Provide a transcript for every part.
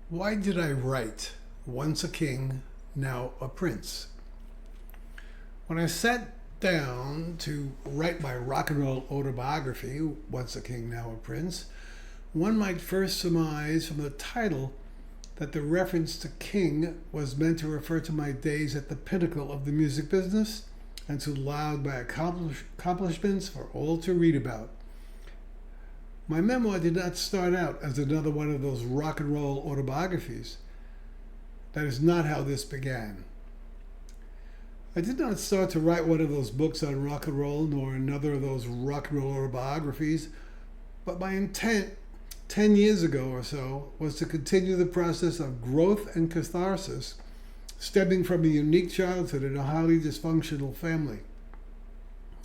Why did I write Once a King, Now a Prince? When I sat down to write my rock and roll autobiography, Once a King, Now a Prince, one might first surmise from the title that the reference to king was meant to refer to my days at the pinnacle of the music business and to laud my accomplishments for all to read about. My memoir did not start out as another one of those rock and roll autobiographies. That is not how this began. I did not start to write one of those books on rock and roll, nor another of those rock and roll autobiographies, but my intent 10 years ago or so was to continue the process of growth and catharsis stemming from a unique childhood in a highly dysfunctional family.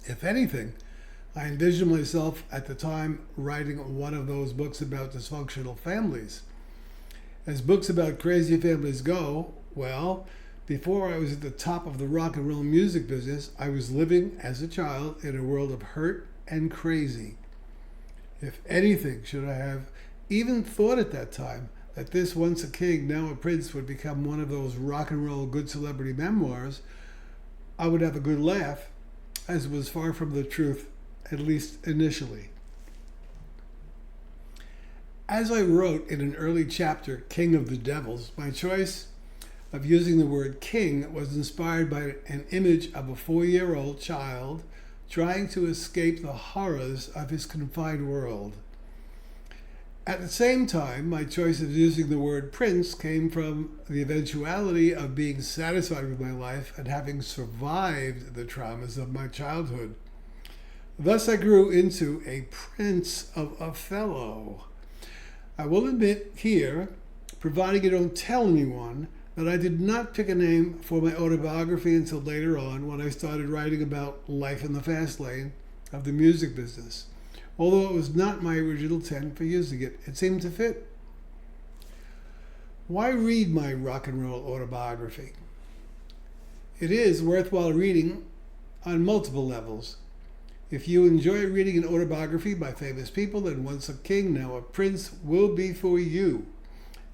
If anything, I envisioned myself at the time writing one of those books about dysfunctional families. As books about crazy families go, well, before I was at the top of the rock and roll music business, I was living as a child in a world of hurt and crazy. If anything, should I have even thought at that time that this Once a King, Now a Prince would become one of those rock and roll good celebrity memoirs, I would have a good laugh, as was far from the truth, at least initially. As I wrote in an early chapter, King of the Devils, my choice of using the word king was inspired by an image of a 4-year-old child trying to escape the horrors of his confined world. At the same time, my choice of using the word prince came from the eventuality of being satisfied with my life and having survived the traumas of my childhood. Thus I grew into a Prince of Othello. I will admit here, providing you don't tell anyone, that I did not pick a name for my autobiography until later on when I started writing about life in the fast lane of the music business. Although it was not my original intent for using it, it seemed to fit. Why read my rock and roll autobiography? It is worthwhile reading on multiple levels. If you enjoy reading an autobiography by famous people, then Once a King, Now a Prince will be for you,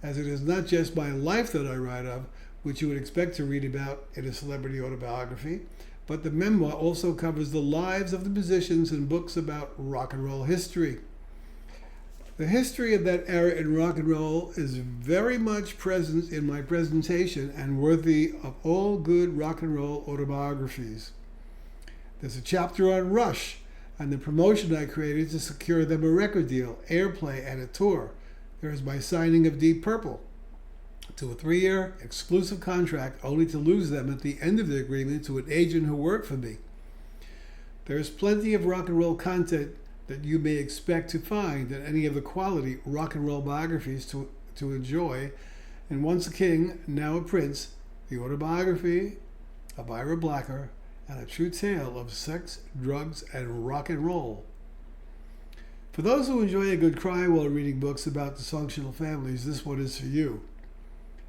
as it is not just my life that I write of, which you would expect to read about in a celebrity autobiography, but the memoir also covers the lives of the musicians and books about rock and roll history. The history of that era in rock and roll is very much present in my presentation and worthy of all good rock and roll autobiographies. There's a chapter on Rush and the promotion I created to secure them a record deal, airplay, and a tour. There is my signing of Deep Purple to a 3-year exclusive contract, only to lose them at the end of the agreement to an agent who worked for me. There is plenty of rock and roll content that you may expect to find in any of the quality rock and roll biographies to enjoy. And Once a King, Now a Prince, the autobiography of Ira Blacker, and a true tale of sex, drugs, and rock and roll. For those who enjoy a good cry while reading books about dysfunctional families, this one is for you.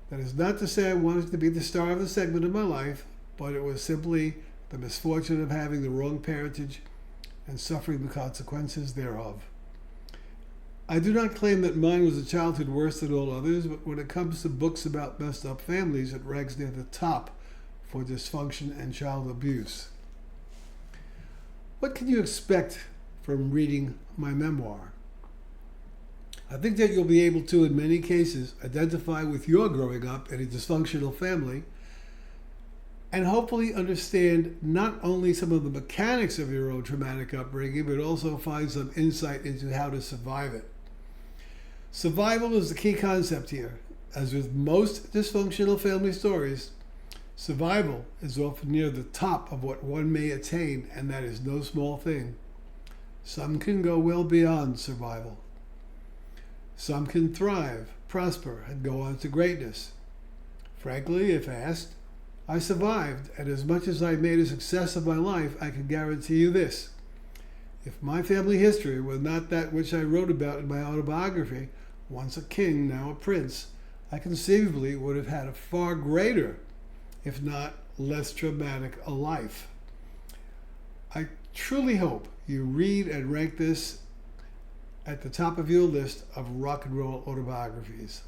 That is not to say I wanted to be the star of the segment of my life, but it was simply the misfortune of having the wrong parentage and suffering the consequences thereof. I do not claim that mine was a childhood worse than all others, but when it comes to books about messed up families, it ranks near the top for dysfunction and child abuse. What can you expect from reading my memoir? I think that you'll be able to, in many cases, identify with your growing up in a dysfunctional family and hopefully understand not only some of the mechanics of your own traumatic upbringing, but also find some insight into how to survive it. Survival is the key concept here. As with most dysfunctional family stories, survival is often near the top of what one may attain, and that is no small thing. Some can go well beyond survival. Some can thrive, prosper, and go on to greatness. Frankly, if asked, I survived, and as much as I made a success of my life, I can guarantee you this. If my family history were not that which I wrote about in my autobiography, Once a King, Now a Prince, I conceivably would have had a far greater, if not less traumatic, a life. I truly hope you read and rank this at the top of your list of rock and roll autobiographies.